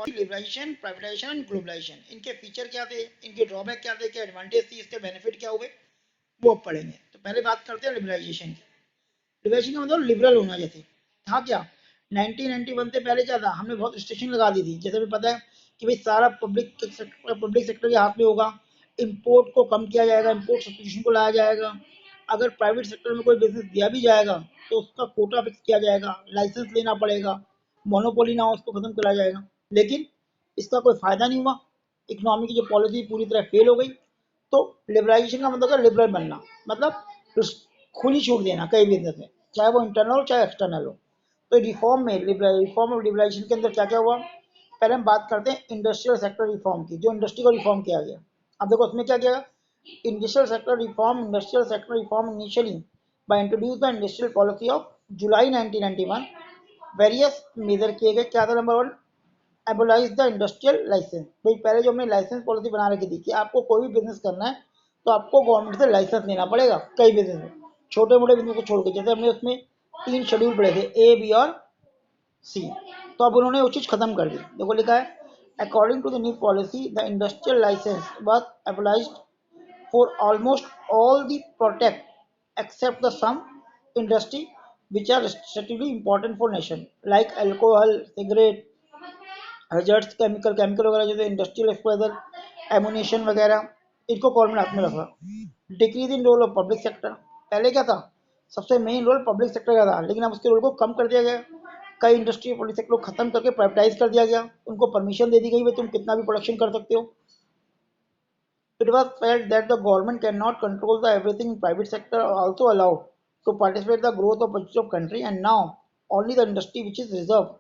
और liberalisation, privatisation and globalisation, इनके feature क्या थे, इनके ड्रॉबैक क्या थे, क्या एडवांटेज थी, इसके बेनिफिट क्या हुए, वो पढ़ेंगे। तो पहले बात करते हैं लिबरलाइजेशन की। लिबरलाइजेशन का मतलब लिबरल होना। जैसे था क्या 1991 से पहले क्या था, हमने बहुत रिस्ट्रिक्शन लगा दी थी। जैसे भी पता है कि भाई सारा पब्लिक सेक्टर के हाथ में होगा, इंपोर्ट को कम किया जाएगा, इंपोर्ट सब्सिट्यूशन को लाया जाएगा। अगर प्राइवेट सेक्टर में कोई बिजनेस दिया भी जाएगा तो उसका कोटा फिक्स किया जाएगा, लाइसेंस लेना पड़ेगा, मोनोपोली ना हो उसको खत्म करा जाएगा। लेकिन इसका कोई फायदा नहीं हुआ, इकोनॉमी की जो पॉलिसी पूरी तरह फेल हो गई। तो लिबरलाइजेशन का मतलब है लिबरल बनना, मतलब खुली छूट देना कई बिजनेस में, चाहे वो इंटरनल हो चाहे एक्सटर्नल हो। तो रिफॉर्म ऑफ लिबरलाइजेशन के अंदर क्या क्या हुआ, पहले हम बात करते हैं इंडस्ट्रियल सेक्टर रिफॉर्म की, जो इंडस्ट्री को रिफॉर्म किया गया। अब देखो उसमें क्या किया, industrial sector reform initially by introduce the industrial policy of July 1991। Various measure किए गए, क्या था, number one, abolish the industrial licence. भाई पहले जो हमने लाइसेंस पॉलिसी बना रखी थी कि आपको कोई भी बिजनेस करना है तो आपको गवर्नमेंट से लाइसेंस लेना पड़ेगा कई बिजनेस में, छोटे मोटे बिजनेस को छोड़ के। जैसे हमने उसमें 3 शेड्यूल पढ़े थे, ए, बी और सी। तो अब उन्होंने वो चीज खत्म कर दी। देखो लिखा है, according to the new policy the industrial licence was abolished for almost all the product except the some industry which are strategically important for nation like alcohol, cigarette, hazardous chemical वगैरह, जैसे इंडस्ट्रियल एक्सप्लोजर, एमुनेशन वगैरह, इनको government हाथ में रखा। Decrease in role of public sector, पहले क्या था, सबसे मेन रोल पब्लिक सेक्टर का था, लेकिन अब उसके रोल को कम कर दिया गया। कई इंडस्ट्री पब्लिक सेक्टर को खत्म करके प्राइवेटाइज कर दिया गया, उनको परमिशन दे दी गई, तुम कितना भी प्रोडक्शन कर सकते हो। It was felt that the government cannot control the everything in private sector are also allowed to participate the growth of budget of country, and now only the industry which is reserved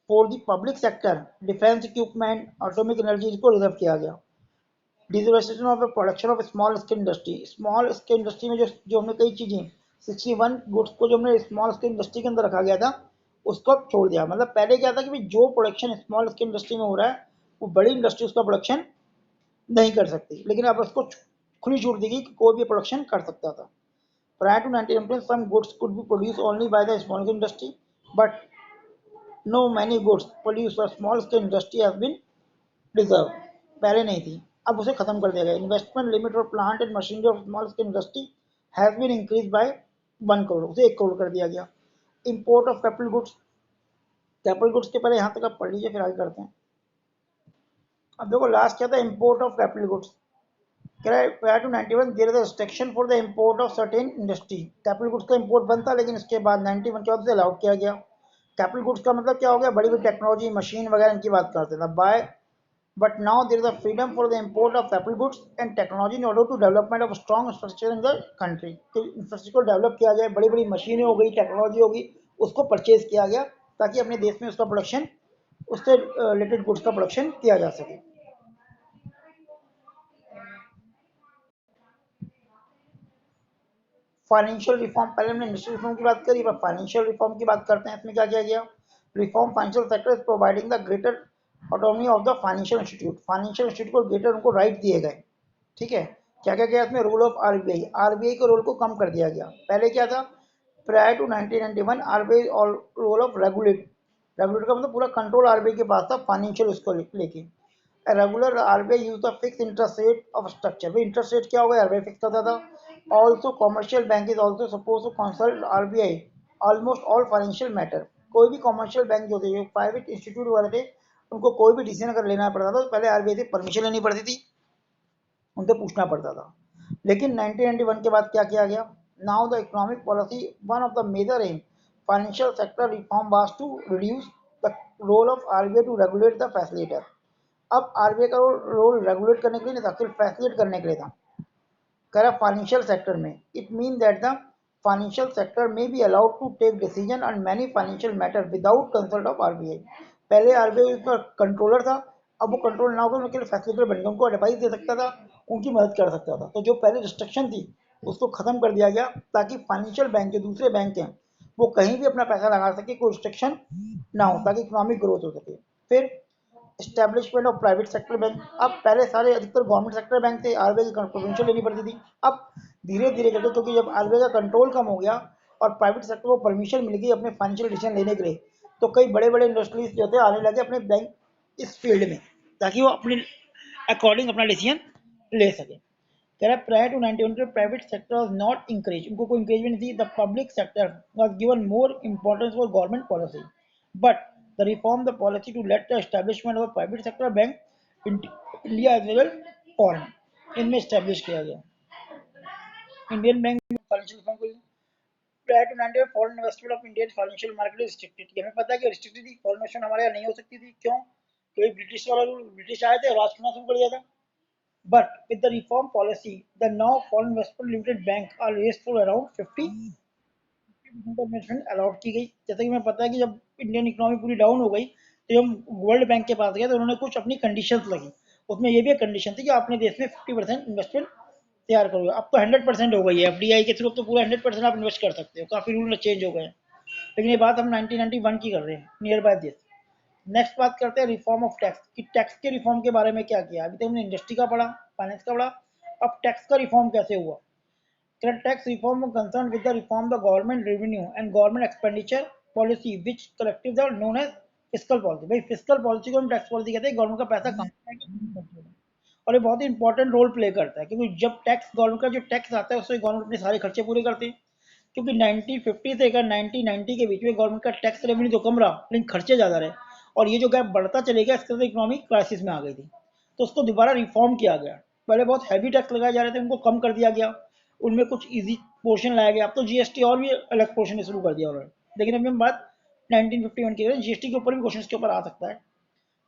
for the public sector, defense equipment, atomic energy इसको reserve किया गया। Dereservation of the production of small scale industry, small scale industry में जो जो हमने कई चीजें 61 goods को जो हमने स्मॉल स्केल इंडस्ट्री के अंदर रखा गया था उसको अब छोड़ दिया। मतलब पहले क्या था कि जो प्रोडक्शन स्मॉल स्केल इंडस्ट्री में हो रहा है वो बड़ी इंडस्ट्री उसका प्रोडक्शन नहीं कर सकती, लेकिन अब उसको खुली छूट दी गई कि कोई भी प्रोडक्शन कर सकता था। Prior to 1910, some goods could be produced only by the small scale industry, but no many goods produced by small scale industry have been reserved. पहले नहीं थी, अब उसे खत्म कर दिया गया। इन्वेस्टमेंट लिमिट और plant and machinery of small scale industry has been increase by 1 crore, उसे 1 करोड़ कर दिया गया। इंपोर्ट ऑफ कैपिटल गुड्स के पहले यहाँ तक आप पढ़ लीजिए, फिर आगे करते हैं। अब देखो लास्ट क्या था, import of capital goods. Prior to 91 there is a restriction for the import of certain industry। Capital goods का इंपोर्ट बनता, लेकिन इसके बाद 91 के बाद से अलाउड किया गया। कैपिटल गुड्स का मतलब क्या हो गया, बड़ी बड़ी टेक्नोलॉजी, मशीन वगैरह इनकी बात करते थे। By but now there is a freedom for the import of capital goods and technology in order to development of strong infrastructure in the country. Infrastructure को डेवलप किया जाए, बड़ी बड़ी मशीनें हो गई, टेक्नोलॉजी होगी, उसको परचेज किया गया ताकि अपने देश में उसका प्रोडक्शन, उससे रिलेटेड गुड्स का प्रोडक्शन किया जा सके। फाइनेंशियल रिफॉर्म, पहले हमने इंडस्ट्रियल रिफॉर्म की बात करी, अब फाइनेंशियल रिफॉर्म की बात करते हैं। इसमें क्या किया गया, reform financial sector is providing the greater autonomy of the financial institute. Financial institute को ग्रेटर उनको राइट दिए गए। ठीक है, क्या क्या किया इसमें, रोल ऑफ आरबीआई, आरबीआई के रोल को कम कर दिया गया। पहले क्या था, प्रायर टू 1991 आरबीआई और रोल ऑफ रेगुलेटर का मतलब पूरा कंट्रोल आरबीआई के पास था फाइनेंशियल उसको लेके। Regular RBI use the fix interest rate of structure, भाई इंटरेस्ट रेट क्या होगा, आरबीआई फिक्स करता था। Also commercial bank is also suppose to consult RBI almost all financial matter. कोई भी कॉमर्शियल बैंक जो थे, जो प्राइवेट इंस्टीट्यूट वाले थे, उनको कोई भी डिसीजन अगर लेना पड़ता था तो पहले आरबीआई से परमिशन लेनी पड़ती थी, उनसे पूछना पड़ता था। लेकिन 1991 के बाद क्या किया गया, now the economic policy one of the major M financial sector reform was to reduce the role of RBI to regulate the facilitator. अब आरबीआई का रोल रेगुलेट करने के लिए नहीं था, सिर्फ फैसिलिटेट करने के लिए था। कह रहा फाइनेंशियल सेक्टर में, it mean that the financial sector में be allowed to take decision on many financial matter without consult of RBI. पहले आरबीआई का कंट्रोलर था, अब वो कंट्रोल ना होकर उनके लिए फैसिलिटेटर बन गया, उनको एडवाइस दे सकता था, उनकी मदद कर सकता था। तो जो पहले रिस्ट्रिक्शन थी उसको खत्म कर दिया गया ताकि फाइनेंशियल बैंक, जो दूसरे बैंक हैं, वो कहीं भी अपना पैसा लगा सके, कोई रिस्ट्रिक्शन ना हो, ताकि इकोनॉमिक ग्रोथ हो सके। फिर establishment of private sector bank. अब पहले सारे अधिकतर गवर्नमेंट सेक्टर बैंक थे, आरबीआई की परमिशन लेनी पड़ती थी। अब धीरे धीरे करके, क्योंकि जब आरबीआई का कंट्रोल कम हो गया और प्राइवेट सेक्टर को परमिशन मिल गई अपने फाइनेंशियल डिसीजन लेने के लिए, तो कई बड़े बड़े इंडस्ट्रीज जो थे आने लगे अपने बैंक इस फील्ड में, ताकि वो अपने अकॉर्डिंग अपना डिसीजन ले सके। कह रहा prior to 1900 private sector was not encourage, उनको कोई इंकरेजमेंट नहीं थी। The public sector was given more importance for government policy, but the reform the policy to let the establishment of private sector bank India as well foreign इनमें establish किया गया। Indian bank financial reform को prior to 1900 foreign investment of Indian financial market restricted. हमें पता है कि restricted थी, foreign investment हमारे यहाँ नहीं हो सकती थी। क्यों? क्योंकि ब्रिटिश वाला रूल, ब्रिटिश आए थे, राज करना शुरू कर दिया था। But with the reform policy, the now foreign investment limited bank are raised to around 50% investment allowed की गई। जैसे कि मैं पता है कि जब इंडियन इकोनॉमी पूरी डाउन हो गई, तो हम वर्ल्ड बैंक के पास गए तो उन्होंने कुछ अपनी कंडीशंस लगी। उसमें ये भी एक कंडीशन थी कि अपने देश में 50% इन्वेस्टमेंट तैयार करोगे। अब तो 100% हो गई है, एफडीआई के थ्रू तो पूरा 100% आप इन्वेस्ट कर सकते हो। काफी रूल चेंज हो गए हैं, लेकिन ये बात हम 1991 की कर रहे हैं, नियर बाय दिस। नेक्स्ट बात करते हैं रिफॉर्म ऑफ टैक्स कि टैक्स के रिफॉर्म के बारे में क्या किया। अभी तक हमने इंडस्ट्री का पढ़ा, फाइनेंस का पढ़ा, अब टैक्स का रिफॉर्म कैसे हुआ। Tax reform concern with the reform the government revenue and government expenditure policy which collective the known as fiscal policy. भाई फिस्कल पॉलिसी को हम टैक्स पॉलिसी कहते हैं, गवर्नमेंट का पैसा कहाँ, और ये बहुत ही इंपॉर्टेंट रोल प्ले करता है, क्योंकि जब टैक्स गवर्नमेंट का जो टैक्स आता है उससे गवर्नमेंट अपने सारे खर्चे पूरे करते हैं। क्योंकि 1950 से लेकर 1990 के बीच में गवर्नमेंट का टैक्स रेवेन्यू तो कम रहा, लेकिन खर्चे ज़्यादा रहे, और ये जो गैप बढ़ता चलेगा इसके साथ इकोनॉमिक क्राइसिस में आ गई थी। तो उसको दोबारा रिफॉर्म किया गया। पहले बहुत हैवी टैक्स लगाए जा रहे थे, उनको कम कर दिया गया, उनमें कुछ ईजी पोर्शन लाया गया। अब तो जीएसटी और भी अलग पोर्शन शुरू कर दिया उन्होंने। लेकिन अभी हम बात 1951 की करें, जीएसटी के ऊपर भी क्वेश्चन के ऊपर आ सकता है।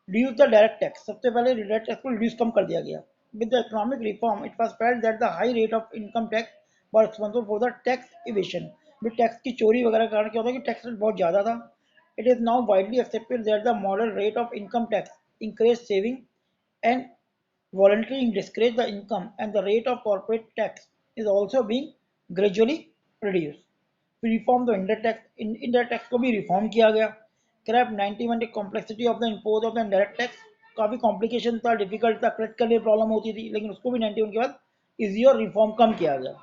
रिड्यूस द डायरेक्ट टैक्स, सबसे पहले डायरेक्ट टैक्स को रिड्यूस कम कर दिया गया। With the economic reform it was felt that the high rate of income tax was responsible for the tax evasion. भी टैक्स की चोरी वगैरह के कारण क्या होता है कि टैक्स रेट बहुत ज़्यादा था। It is now widely accepted that the model rate of income tax encourage saving and voluntarily discourage the income, and the rate of corporate tax is also being gradually reduced. Reform the indirect tax को भी reform किया गया। क्रैप 91 complexity of the impose of the indirect tax, काफ़ी complication था, difficult था, collect करने में प्रॉब्लम होती थी, लेकिन उसको भी 91 के बाद इजी और रिफॉर्म कम किया गया।